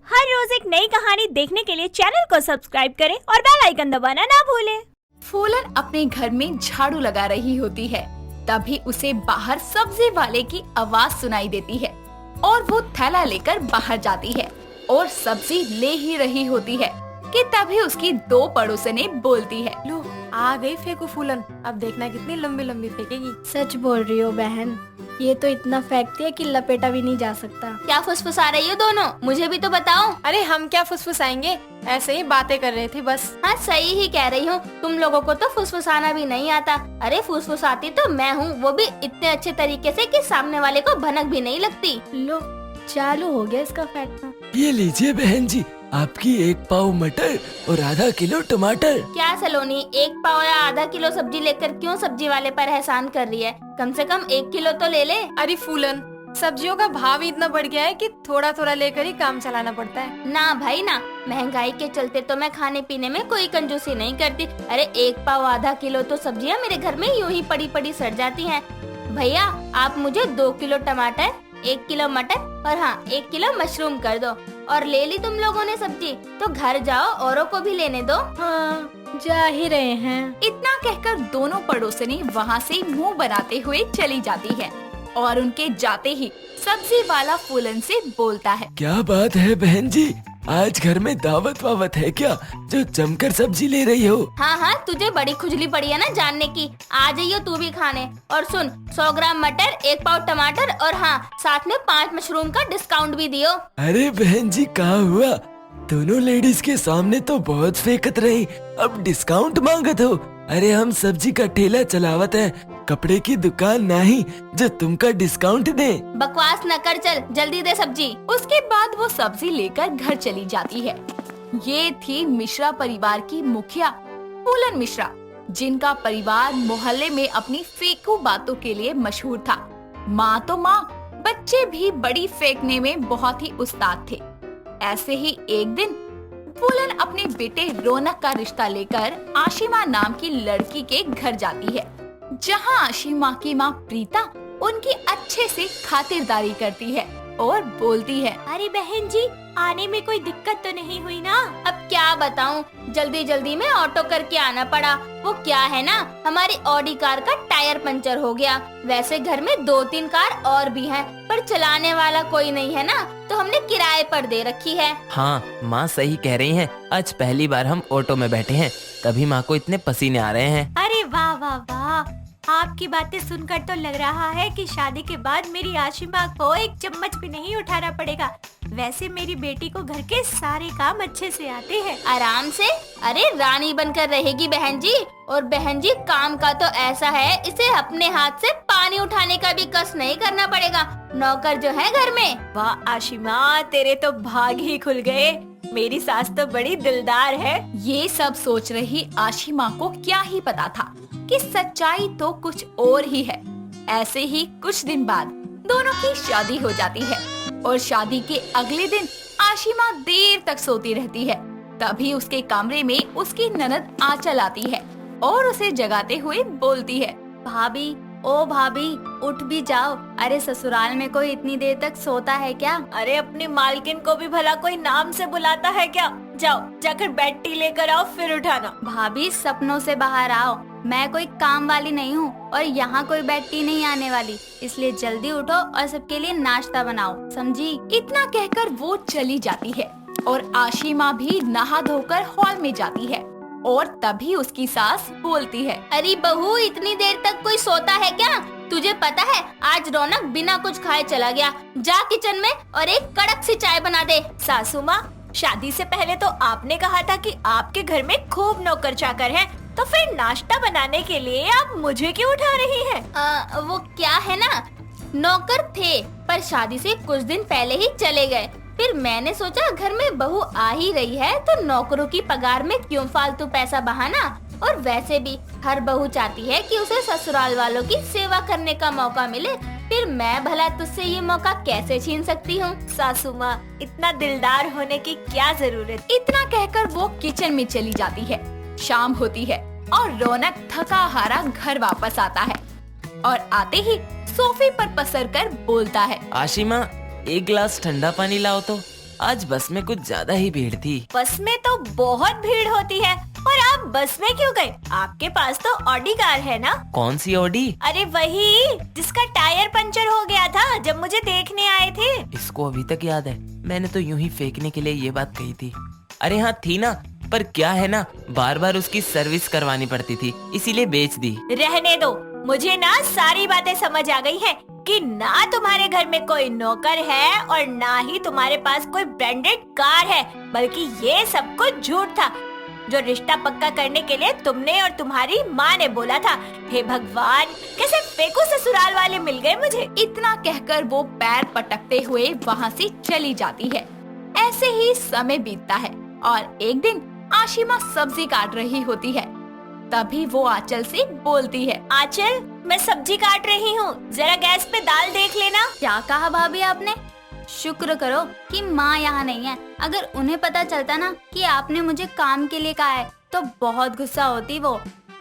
हर रोज एक नई कहानी देखने के लिए चैनल को सब्सक्राइब करें और बेल आइकन दबाना ना भूलें। फूलन अपने घर में झाड़ू लगा रही होती है, तभी उसे बाहर सब्जी वाले की आवाज सुनाई देती है और वो थैला लेकर बाहर जाती है और सब्जी ले ही रही होती है कि तभी उसकी दो पड़ोसने बोलती है, लो आ गई फेंकू फूलन, अब देखना कितनी लंबी लंबी फेंकेगी। सच बोल रही हो बहन, ये तो इतना फेंकती है कि लपेटा भी नहीं जा सकता। क्या फुसफुसा रही हो दोनों, मुझे भी तो बताओ। अरे हम क्या फुसफुसाएंगे, ऐसे ही बातें कर रहे थे बस। हाँ सही ही कह रही हूँ, तुम लोगों को तो फुसफुसाना भी नहीं आता। अरे फुसफुसाती तो मैं हूँ, वो भी इतने अच्छे तरीके से कि सामने वाले को भनक भी नहीं लगती। लो चालू हो गया इसका फेंकना। ये लीजिए बहन जी, आपकी 1 पाव मटर और आधा किलो टमाटर। क्या सलोनी, 1 पाव या आधा किलो सब्जी लेकर क्यों सब्जी वाले पर एहसान कर रही है? कम से कम 1 किलो तो ले ले। अरे फूलन, सब्जियों का भाव ही इतना बढ़ गया है कि थोड़ा थोड़ा लेकर ही काम चलाना पड़ता है। ना भाई ना, महंगाई के चलते तो मैं खाने पीने में कोई कंजूसी नहीं करती। अरे 1 पाव आधा किलो तो सब्जियां मेरे घर में यूं ही पड़ी पड़ी सड़ जाती हैं। भैया आप मुझे 2 किलो टमाटर, 1 किलो मटर और हाँ 1 किलो मशरूम कर दो। और ले ली तुम लोगों ने सब्जी तो घर जाओ, औरों को भी लेने दो। हाँ जा ही रहे हैं। इतना कहकर दोनों पड़ोसनी वहाँ से मुंह बनाते हुए चली जाती है और उनके जाते ही सब्जी वाला फूलन से बोलता है, क्या बात है बहन जी, आज घर में दावत वावत है क्या, जो जमकर सब्जी ले रही हो? हाँ हाँ तुझे बड़ी खुजली पड़ी है ना जानने की, आ जाइयो तू भी खाने। और सुन, 100 ग्राम मटर, 1 पाव टमाटर और हाँ साथ में 5 मशरूम का डिस्काउंट भी दियो। अरे बहन जी कहाँ हुआ, दोनों लेडीज के सामने तो बहुत फेंकत रही, अब डिस्काउंट मांगत हो? अरे हम सब्जी का ठेला चलावत है, कपड़े की दुकान नहीं जो तुमका डिस्काउंट दे। बकवास न कर, चल जल्दी दे सब्जी। उसके बाद वो सब्जी लेकर घर चली जाती है। ये थी मिश्रा परिवार की मुखिया फूलन मिश्रा, जिनका परिवार मोहल्ले में अपनी फेंकू बातों के लिए मशहूर था। माँ तो माँ, बच्चे भी बड़ी फेंकने में बहुत ही उस्ताद थे। ऐसे ही एक दिन फूलन अपने बेटे रौनक का रिश्ता लेकर आशिमा नाम की लड़की के घर जाती है, जहां आशिमा की माँ प्रीता उनकी अच्छे से खातिरदारी करती है और बोलती है, अरे बहन जी, आने में कोई दिक्कत तो नहीं हुई ना? अब क्या बताऊं, जल्दी जल्दी में ऑटो करके आना पड़ा। वो क्या है ना, हमारी ऑडी कार का टायर पंचर हो गया। वैसे घर में 2-3 कार और भी हैं, पर चलाने वाला कोई नहीं है ना, तो हमने किराए पर दे रखी है। हाँ माँ सही कह रही हैं, आज पहली बार हम ऑटो में बैठे हैं, तभी माँ को इतने पसीने आ रहे हैं। अरे वाह वाह वाह, आपकी बातें सुनकर तो लग रहा है कि शादी के बाद मेरी आशिमा को एक चम्मच भी नहीं उठाना पड़ेगा। वैसे मेरी बेटी को घर के सारे काम अच्छे से आते हैं। आराम से, अरे रानी बनकर रहेगी बहन जी। और बहन जी काम का तो ऐसा है, इसे अपने हाथ से पानी उठाने का भी कष्ट नहीं करना पड़ेगा। नौकर जो है घर में। वाह आशिमा, तेरे तो भाग ही खुल गए, मेरी सास तो बड़ी दिलदार है। ये सब सोच रही आशिमा को क्या ही पता था कि सच्चाई तो कुछ और ही है। ऐसे ही कुछ दिन बाद दोनों की शादी हो जाती है और शादी के अगले दिन आशिमा देर तक सोती रहती है। तभी उसके कमरे में उसकी ननद आंचल आती है और उसे जगाते हुए बोलती है, भाभी, ओ भाभी उठ भी जाओ। अरे ससुराल में कोई इतनी देर तक सोता है क्या? अरे अपनी मालकिन को भी भला कोई नाम से बुलाता है क्या? जाओ जाकर बेड टी लेकर आओ, फिर उठाना। भाभी सपनों से बाहर आओ, मैं कोई काम वाली नहीं हूँ और यहाँ कोई बेड टी नहीं आने वाली, इसलिए जल्दी उठो और सबके लिए नाश्ता बनाओ, समझी? इतना कहकर वो चली जाती है और आशिमा भी नहा धोकर हॉल में जाती है। और तभी उसकी सास बोलती है, अरे बहू इतनी देर तक कोई सोता है क्या? तुझे पता है आज रौनक बिना कुछ खाए चला गया। जा किचन में और एक कड़क सी चाय बना दे। सासू माँ, शादी से पहले तो आपने कहा था कि आपके घर में खूब नौकर चाकर हैं, तो फिर नाश्ता बनाने के लिए आप मुझे क्यों उठा रही हैं? वो क्या है ना, नौकर थे पर शादी से कुछ दिन पहले ही चले गए। फिर मैंने सोचा घर में बहू आ ही रही है तो नौकरों की पगार में क्यों फालतू पैसा बहाना। और वैसे भी हर बहू चाहती है कि उसे ससुराल वालों की सेवा करने का मौका मिले, फिर मैं भला तुझसे ये मौका कैसे छीन सकती हूँ? सासू माँ, इतना दिलदार होने की क्या जरूरत? इतना कहकर वो किचन में चली जाती है। शाम होती है और रौनक थका हारा घर वापस आता है और आते ही सोफे पर पसरकर बोलता है, आशिमा 1 गिलास ठंडा पानी लाओ तो। आज बस में कुछ ज्यादा ही भीड़ थी। बस में तो बहुत भीड़ होती है। और आप बस में क्यों गए? आपके पास तो ऑडी कार है ना? कौन सी ऑडी? अरे वही जिसका टायर पंचर हो गया था जब मुझे देखने आए थे। इसको अभी तक याद है, मैंने तो यूं ही फेंकने के लिए ये बात कही थी। अरे हाँ थी ना, पर क्या है ना, बार बार उसकी सर्विस करवानी पड़ती थी, इसीलिए बेच दी। रहने दो, मुझे ना सारी बातें समझ आ गई हैं कि ना तुम्हारे घर में कोई नौकर है और ना ही तुम्हारे पास कोई ब्रांडेड कार है, बल्कि ये सब कुछ झूठ था जो रिश्ता पक्का करने के लिए तुमने और तुम्हारी माँ ने बोला था। हे भगवान, कैसे फेंकू ससुराल वाले मिल गए मुझे। इतना कहकर वो पैर पटकते हुए वहाँ से चली जाती है। ऐसे ही समय बीतता है और एक दिन आशिमा सब्जी काट रही होती है। तभी वो आंचल से बोलती है, आंचल, मैं सब्जी काट रही हूँ, जरा गैस पे दाल देख लेना। क्या कहा भाभी आपने? शुक्र करो कि माँ यहाँ नहीं है। अगर उन्हें पता चलता ना कि आपने मुझे काम के लिए कहा है तो बहुत गुस्सा होती वो।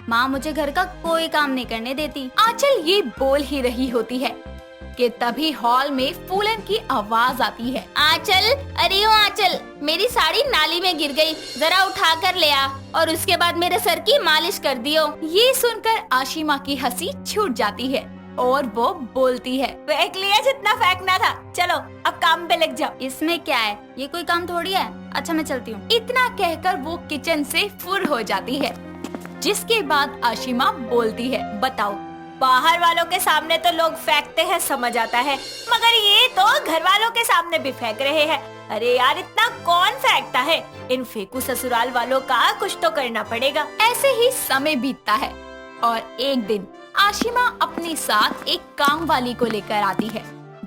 माँ मुझे घर का कोई काम नहीं करने देती। आंचल ये बोल ही रही होती है कि तभी हॉल में फूलन की आवाज आती है। आंचल, अरे ओ आंचल, मेरी साड़ी नाली में गिर गई, जरा उठा कर ले आ और उसके बाद मेरे सर की मालिश कर दियो। ये सुनकर आशिमा की हंसी छूट जाती है और वो बोलती है, फेंक लिया जितना फेंकना था, चलो अब काम पे लग जाओ। इसमें क्या है, ये कोई काम थोड़ी है। अच्छा मैं चलती हूँ। इतना कहकर वो किचन से फुर हो जाती है। जिसके बाद आशिमा बोलती है, बताओ, बाहर वालों के सामने तो लोग फेंकते हैं, समझ आता है, मगर ये तो घर वालों के सामने भी फेंक रहे हैं। अरे यार, इतना कौन फेंकता है? इन फेंकू ससुराल वालों का कुछ तो करना पड़ेगा। ऐसे ही समय बीतता है और एक दिन आशिमा अपने साथ एक काम वाली को लेकर आती है,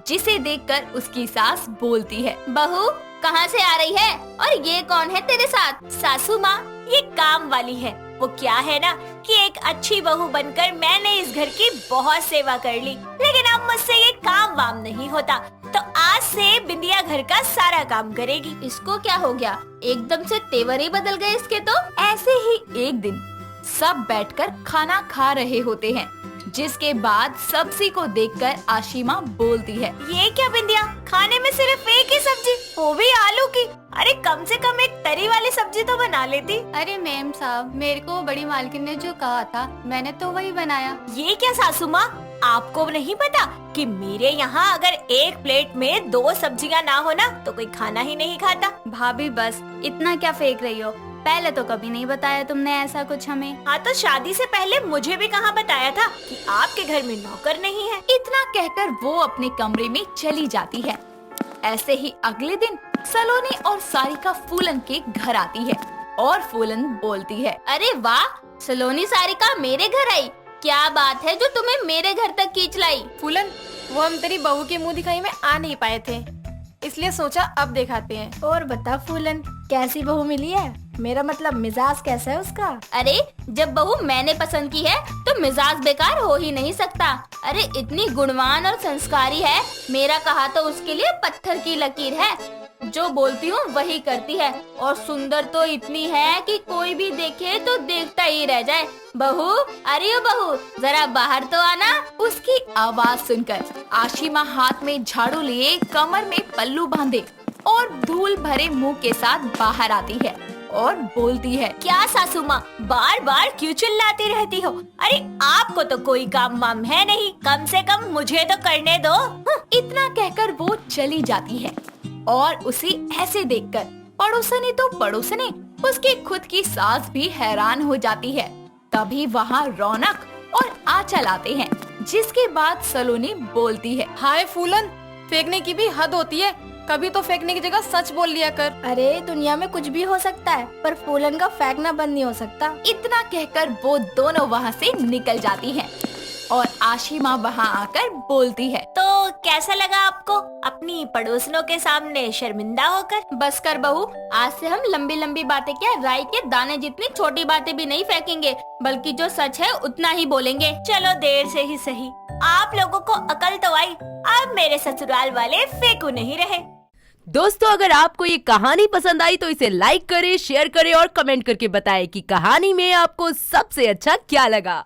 जिसे देखकर उसकी सास बोलती है, बहू कहाँ से आ रही है और ये कौन है तेरे साथ? सासू माँ, ये काम वाली है। वो क्या है ना कि एक अच्छी बहू बनकर मैंने इस घर की बहुत सेवा कर ली, लेकिन अब मुझसे ये काम वाम नहीं होता, तो आज से बिंदिया घर का सारा काम करेगी। इसको क्या हो गया? एकदम से तेवर ही बदल गए इसके तो। ऐसे ही एक दिन सब बैठकर खाना खा रहे होते हैं, जिसके बाद सब्जी को देखकर आशिमा बोलती है, ये क्या बिंदिया, खाने में सिर्फ एक ही सब्जी, वो भी आलू की। अरे कम से कम एक तरी वाली सब्जी तो बना लेती। अरे मैम साहब, मेरे को बड़ी मालकिन ने जो कहा था मैंने तो वही बनाया। ये क्या सासू माँ, आपको नहीं पता कि मेरे यहाँ अगर एक प्लेट में 2 सब्जियाँ ना हो ना तो कोई खाना ही नहीं खाता। भाभी बस इतना क्या फेंक रही हो? पहले तो कभी नहीं बताया तुमने ऐसा कुछ हमें। हाँ तो शादी से पहले मुझे भी कहाँ बताया था कि आपके घर में नौकर नहीं है। इतना कहकर वो अपने कमरे में चली जाती है। ऐसे ही अगले दिन सलोनी और सारिका फूलन के घर आती है और फूलन बोलती है, अरे वाह, सलोनी सारिका मेरे घर आई, क्या बात है जो तुम्हें मेरे घर तक खींच लाई? फूलन, वो हम तेरी बहू के मुंह दिखाई में आ नहीं पाए थे, इसलिए सोचा अब दिखाते हैं। और बता फूलन, कैसी बहू मिली है? मेरा मतलब मिजाज कैसा है उसका? अरे जब बहू मैंने पसंद की है तो मिजाज बेकार हो ही नहीं सकता। अरे इतनी गुणवान और संस्कारी है, मेरा कहा तो उसके लिए पत्थर की लकीर है, जो बोलती हूँ वही करती है, और सुंदर तो इतनी है कि कोई भी देखे तो देखता ही रह जाए। बहू, अरे ओ बहू, जरा बाहर तो आना। उसकी आवाज सुनकर आशिमा हाथ में झाड़ू लिए, कमर में पल्लू बांधे और धूल भरे मुंह के साथ बाहर आती है और बोलती है, क्या सासू माँ, बार बार क्यों चिल्लाती रहती हो? अरे आपको तो कोई काम वाम है नहीं, कम से कम मुझे तो करने दो। इतना कहकर वो चली जाती है और उसे ऐसे देखकर पड़ोसने तो पड़ोसने, उसकी खुद की सास भी हैरान हो जाती है। तभी वहाँ रौनक और आंचल आते हैं, जिसके बाद सलोनी बोलती है, हाय फूलन, फेंकने की भी हद होती है, कभी तो फेंकने की जगह सच बोल लिया कर। अरे दुनिया में कुछ भी हो सकता है, पर फूलन का फेंकना बंद नहीं हो सकता। इतना कहकर वो दोनों वहाँ से निकल जाती हैं और आशिमा वहाँ आकर बोलती है, तो कैसा लगा आपको अपनी पड़ोसनों के सामने शर्मिंदा होकर? बस कर बहू, आज से हम लंबी लंबी बातें क्या, राई के दाने जितनी छोटी बातें भी नहीं फेंकेंगे, बल्कि जो सच है उतना ही बोलेंगे। चलो देर से ही सही, आप लोगों को अकल तो आई, अब मेरे ससुराल वाले फेंकू नहीं रहे। दोस्तों, अगर आपको ये कहानी पसंद आई तो इसे लाइक करें, शेयर करें और कमेंट करके बताएं कि कहानी में आपको सबसे अच्छा क्या लगा।